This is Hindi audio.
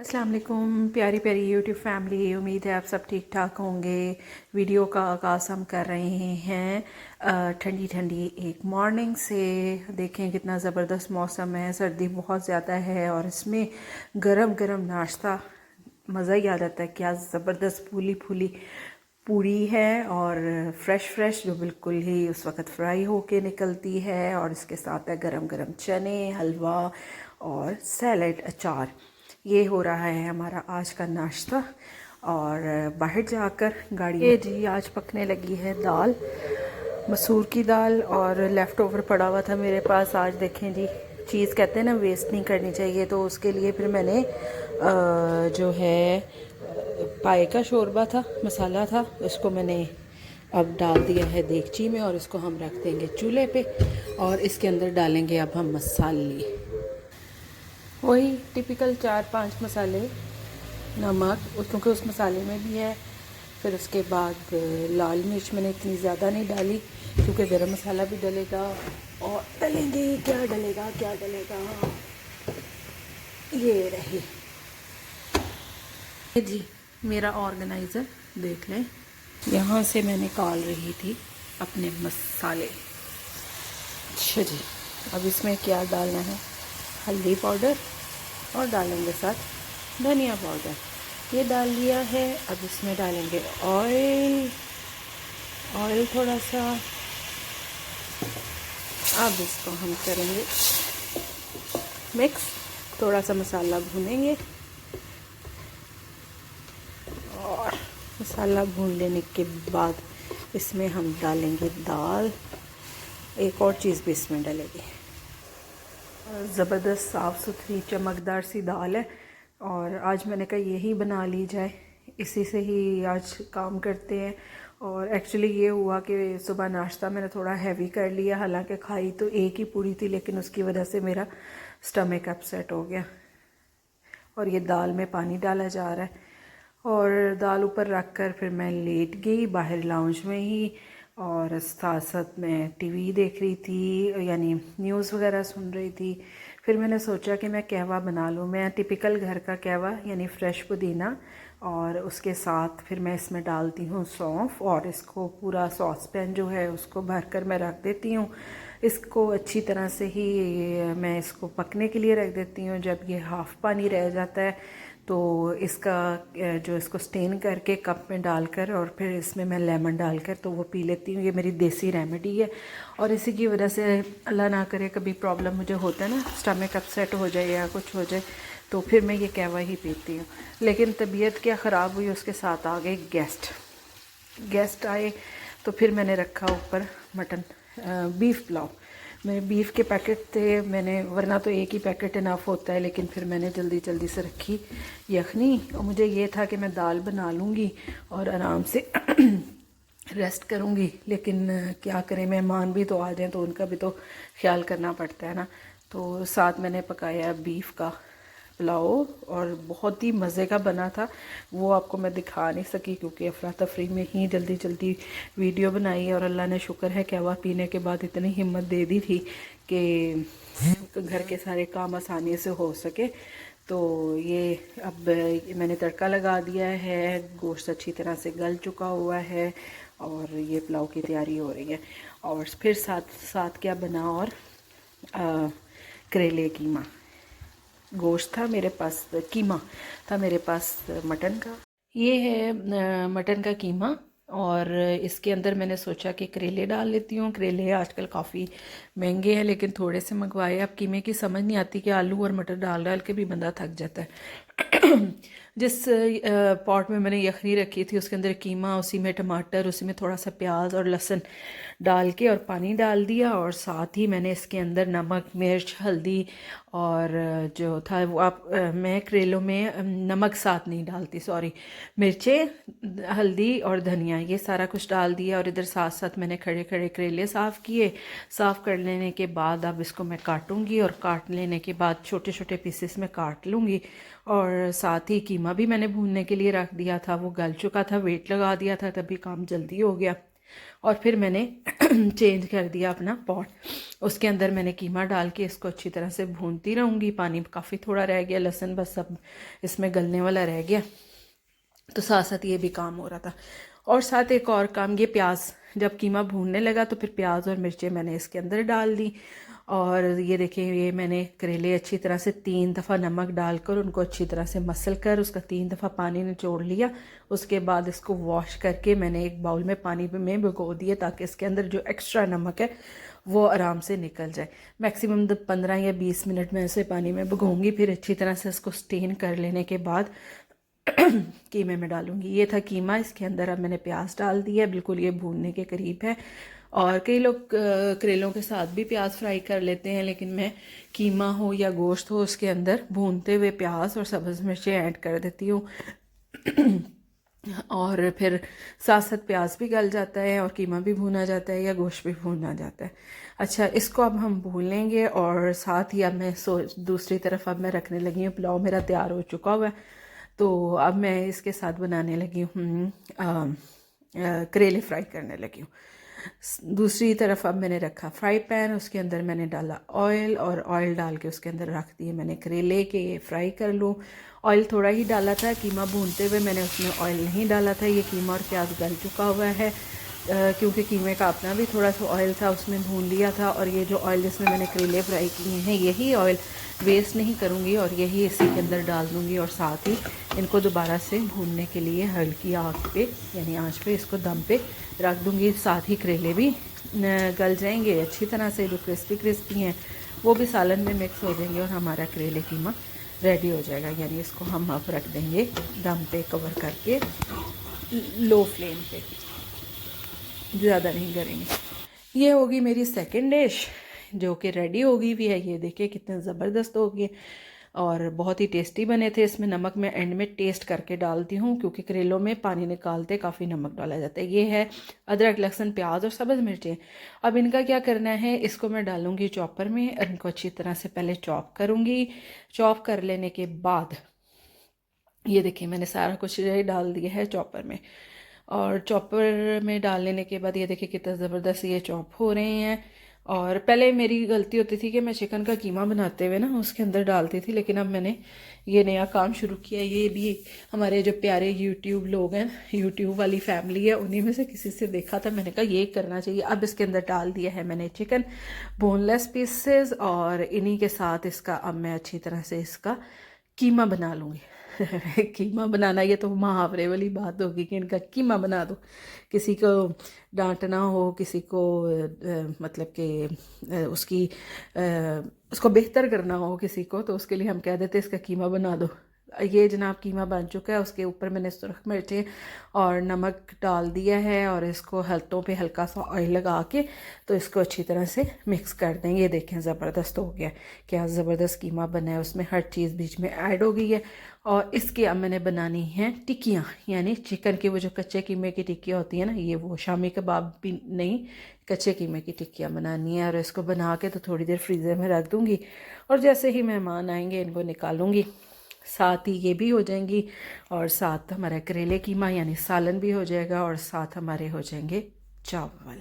अस्सलाम वालेकुम प्यारी प्यारी यूट्यूब फैमिली। उम्मीद है आप सब ठीक ठाक होंगे। वीडियो का आगाज़ हम कर रहे हैं ठंडी ठंडी एक मॉर्निंग से। देखें कितना ज़बरदस्त मौसम है, सर्दी बहुत ज़्यादा है और इसमें गरम गरम नाश्ता मज़ा ही आ जाता है। क्या ज़बरदस्त फूली फूली पूरी है और फ्रेश फ्रेश जो बिल्कुल ही उस वक़्त फ्राई होके निकलती है, और इसके साथ है गरम गरम चने, हलवा और सैलड, अचार। ये हो रहा है हमारा आज का नाश्ता। और बाहर जाकर गाड़ी ये जी आज पकने लगी है दाल, मसूर की दाल, और लेफ़्ट ओवर पड़ा हुआ था मेरे पास। आज देखें जी, चीज़ कहते हैं ना वेस्ट नहीं करनी चाहिए, तो उसके लिए फिर मैंने जो है पाए का शोरबा था, मसाला था, उसको मैंने अब डाल दिया है देगची में, और इसको हम रख देंगे चूल्हे पे, और इसके अंदर डालेंगे अब हम मसाले। वही टिपिकल 4-5 मसाले, नमक क्योंकि उस मसाले में भी है। फिर उसके बाद लाल मिर्च मैंने इतनी ज़्यादा नहीं डाली क्योंकि गरम मसाला भी डलेगा, और डलेंगे क्या डलेगा क्या डलेगा, ये रही जी मेरा ऑर्गेनाइज़र। देख लें, यहाँ से मैं निकाल रही थी अपने मसाले। अच्छा जी, अब इसमें क्या डालना है, हल्दी पाउडर और डालेंगे साथ धनिया पाउडर। ये डाल लिया है। अब इसमें डालेंगे ऑयल, ऑयल थोड़ा सा। अब इसको हम करेंगे मिक्स, थोड़ा सा मसाला भूनेंगे, और मसाला भून लेने के बाद इसमें हम डालेंगे दाल। एक और चीज़ भी इसमें डलेगी। ज़बरदस्त साफ़ सुथरी चमकदार सी दाल है, और आज मैंने कहा यही बना ली जाए, इसी से ही आज काम करते हैं। और एक्चुअली ये हुआ कि सुबह नाश्ता मैंने थोड़ा हैवी कर लिया, हालांकि खाई तो एक ही पूरी थी, लेकिन उसकी वजह से मेरा स्टमक अपसेट हो गया। और ये दाल में पानी डाला जा रहा है, और दाल ऊपर रख कर फिर मैं लेट गई बाहर लाउंज में ही, और साथ साथ मैं टीवी देख रही थी, यानी न्यूज़ वगैरह सुन रही थी। फिर मैंने सोचा कि मैं कहवा बना लूँ। मैं टिपिकल घर का कहवा, यानी फ़्रेश पुदीना, और उसके साथ फिर मैं इसमें डालती हूँ सौंफ, और इसको पूरा सॉस पैन जो है उसको भर कर मैं रख देती हूँ। इसको अच्छी तरह से ही मैं इसको पकने के लिए रख देती हूँ। जब ये हाफ़ पानी रह जाता है तो इसका जो इसको स्टेन करके कप में डालकर, और फिर इसमें मैं लेमन डालकर तो वो पी लेती हूँ। ये मेरी देसी रेमेडी है, और इसी की वजह से अल्लाह ना करे कभी प्रॉब्लम मुझे होता है ना, स्टमक अपसेट हो जाए या कुछ हो जाए, तो फिर मैं ये कहवा ही पीती हूँ। लेकिन तबीयत क्या ख़राब हुई, उसके साथ आ गए गेस्ट आए, तो फिर मैंने रखा ऊपर मटन बीफ पुलाव। मेरे बीफ के पैकेट थे, मैंने वरना तो एक ही पैकेट इनफ होता है, लेकिन फिर मैंने जल्दी जल्दी से रखी यखनी। और मुझे ये था कि मैं दाल बना लूँगी और आराम से रेस्ट करूँगी, लेकिन क्या करें, मेहमान भी तो आ जाएं तो उनका भी तो ख्याल करना पड़ता है ना। तो साथ मैंने पकाया बीफ का पुलाव, और बहुत ही मज़े का बना था। वो आपको मैं दिखा नहीं सकी क्योंकि अफरा तफरी में ही जल्दी जल्दी वीडियो बनाई, और अल्लाह ने शुक्र है कहवा पीने के बाद इतनी हिम्मत दे दी थी कि घर के सारे काम आसानी से हो सके। तो ये अब मैंने तड़का लगा दिया है, गोश्त अच्छी तरह से गल चुका हुआ है, और ये पुलाव की तैयारी हो रही है। और फिर साथ साथ क्या बना, और करेले कीमा। गोश्त था मेरे पास, कीमा था मेरे पास मटन का। ये है मटन का कीमा, और इसके अंदर मैंने सोचा कि करेले डाल लेती हूँ। करेले आजकल काफ़ी महंगे हैं, लेकिन थोड़े से मंगवाए। अब कीमे की समझ नहीं आती कि आलू और मटर डाल डाल के भी बंदा थक जाता है। जिस पॉट में मैंने यखनी रखी थी उसके अंदर कीमा, उसी में टमाटर, उसी में थोड़ा सा प्याज और लहसुन डाल के और पानी डाल दिया, और साथ ही मैंने इसके अंदर नमक, मिर्च, हल्दी, और जो था वो मैं करेलों में नमक साथ नहीं डालती, सॉरी, मिर्चें, हल्दी और धनिया, ये सारा कुछ डाल दिया। और इधर साथ साथ मैंने खड़े खड़े करेले साफ़ किए। साफ़ कर लेने के बाद अब इसको मैं काटूंगी, और काट लेने के बाद छोटे छोटे पीसेस में काट लूँगी। और साथ ही कीमा भी मैंने भूनने के लिए रख दिया था, वो गल चुका था, वेट लगा दिया था, तभी काम जल्दी हो गया। और फिर मैंने चेंज कर दिया अपना पॉट। उसके अंदर मैंने कीमा डाल के इसको अच्छी तरह से भूनती रहूँगी। पानी काफ़ी थोड़ा रह गया, लहसुन बस सब इसमें गलने वाला रह गया, तो साथ साथ ये भी काम हो रहा था। और साथ एक और काम, ये प्याज जब कीमा भूनने लगा तो फिर प्याज और मिर्चें मैंने इसके अंदर डाल दी। और ये देखिए, ये मैंने करेले अच्छी तरह से 3 दफ़ा नमक डालकर उनको अच्छी तरह से मसल कर उसका 3 दफ़ा पानी निचोड़ लिया। उसके बाद इसको वॉश करके मैंने एक बाउल में पानी में भिगो दिए ताकि इसके अंदर जो एक्स्ट्रा नमक है वो आराम से निकल जाए। मैक्सिमम 15 या 20 मिनट में ऐसे पानी में भिगोऊँगी। फिर अच्छी तरह से इसको स्टेन कर लेने के बाद कीमे में डालूंगी। ये था कीमा, इसके अंदर अब मैंने प्याज डाल दिया, बिल्कुल ये भूनने के करीब है। और कई लोग करेलों के साथ भी प्याज फ्राई कर लेते हैं, लेकिन मैं कीमा हो या गोश्त हो उसके अंदर भूनते हुए प्याज और सब्ज़ मिर्चें ऐड कर देती हूँ और फिर साथ साथ प्याज भी गल जाता है और कीमा भी भूना जाता है या गोश्त भी भूना जाता है। अच्छा, इसको अब हम भून लेंगे। और साथ ही अब मैं दूसरी तरफ अब मैं रखने लगी हूँ, पुलाव मेरा तैयार हो चुका हुआ है, तो अब मैं इसके साथ बनाने लगी हूँ, करेले फ्राई करने लगी हूँ। दूसरी तरफ अब मैंने रखा फ्राई पैन, उसके अंदर मैंने डाला ऑयल, और ऑयल डाल के उसके अंदर रख दिए मैंने करेले के ये फ्राई कर लूँ। ऑयल थोड़ा ही डाला था, कीमा भूनते हुए मैंने उसमें ऑयल नहीं डाला था। ये कीमा और प्याज गल चुका हुआ है, क्योंकि कीमे का अपना भी थोड़ा सा ऑयल था, उसमें भून लिया था। और ये जो ऑयल जिसमें मैंने करेले फ्राई किए हैं, यही ऑयल वेस्ट नहीं करूँगी और यही इसी के अंदर डाल दूँगी। और साथ ही इनको दोबारा से भूनने के लिए हल्की आग पे यानी आंच पे इसको दम पे रख दूँगी। साथ ही करेले भी गल जाएंगे अच्छी तरह से, जो क्रिस्पी क्रिस्पी हैं वो भी सालन में मिक्स हो जाएंगे और हमारा करेले कीमा रेडी हो जाएगा। यानी इसको हम अब रख देंगे दम पे कवर करके, लो फ्लेम पे, ज़्यादा नहीं करेंगे। ये होगी मेरी सेकंड डिश जो कि रेडी होगी भी है। ये देखिए कितने ज़बरदस्त हो गए और बहुत ही टेस्टी बने थे। इसमें नमक मैं एंड में टेस्ट करके डालती हूँ, क्योंकि करेलों में पानी निकालते काफ़ी नमक डाला जाता है। ये है अदरक, लहसुन, प्याज और सब्ज़ मिर्चें। अब इनका क्या करना है, इसको मैं डालूँगी चॉपर में और इनको अच्छी तरह से पहले चॉप करूँगी। चॉप कर लेने के बाद ये देखिए मैंने सारा कुछ डाल दिया है चॉपर में, और चॉपर में डाल लेने के बाद ये देखिए कितना ज़बरदस्त ये चॉप हो रहे हैं। और पहले मेरी गलती होती थी कि मैं चिकन का कीमा बनाते हुए ना उसके अंदर डालती थी, लेकिन अब मैंने ये नया काम शुरू किया। ये भी हमारे जो प्यारे यूट्यूब लोग हैं, यूट्यूब वाली फैमिली है, उन्हीं में से किसी से देखा था, मैंने कहा ये करना चाहिए। अब इसके अंदर डाल दिया है मैंने चिकन बोनलेस पीसेस, और इन्हीं के साथ इसका अब मैं अच्छी तरह से इसका कीमा बना लूँगी। कीमा बनाना, ये तो मुहावरे वाली बात होगी कि इनका कीमा बना दो। किसी को डांटना हो, किसी को मतलब कि उसको बेहतर करना हो किसी को, तो उसके लिए हम कह देते इसका कीमा बना दो। ये जनाब कीमा बन चुका है। उसके ऊपर मैंने सुरख मिर्चें और नमक डाल दिया है और इसको हाथों पे हल्का सा ऑयल लगा के तो इसको अच्छी तरह से मिक्स कर देंगे। ये देखें ज़बरदस्त हो गया, क्या ज़बरदस्त कीमा बना है। उसमें हर चीज़ बीच में ऐड हो गई है। और इसकी अब मैंने बनानी है टिक्कियाँ, यानी चिकन की वो जो कच्चे कीमे की टिक्कियाँ होती है ना, ये वो शामी कबाब भी नहीं, कच्चे कीमे की टिक्कियाँ बनानी है। और इसको बना के तो थोड़ी देर फ्रीज़र में रख दूँगी और जैसे ही मेहमान आएंगे इनको निकालूंगी, साथ ही ये भी हो जाएंगी और साथ हमारा करेले कीमा यानी सालन भी हो जाएगा और साथ हमारे हो जाएंगे चावल।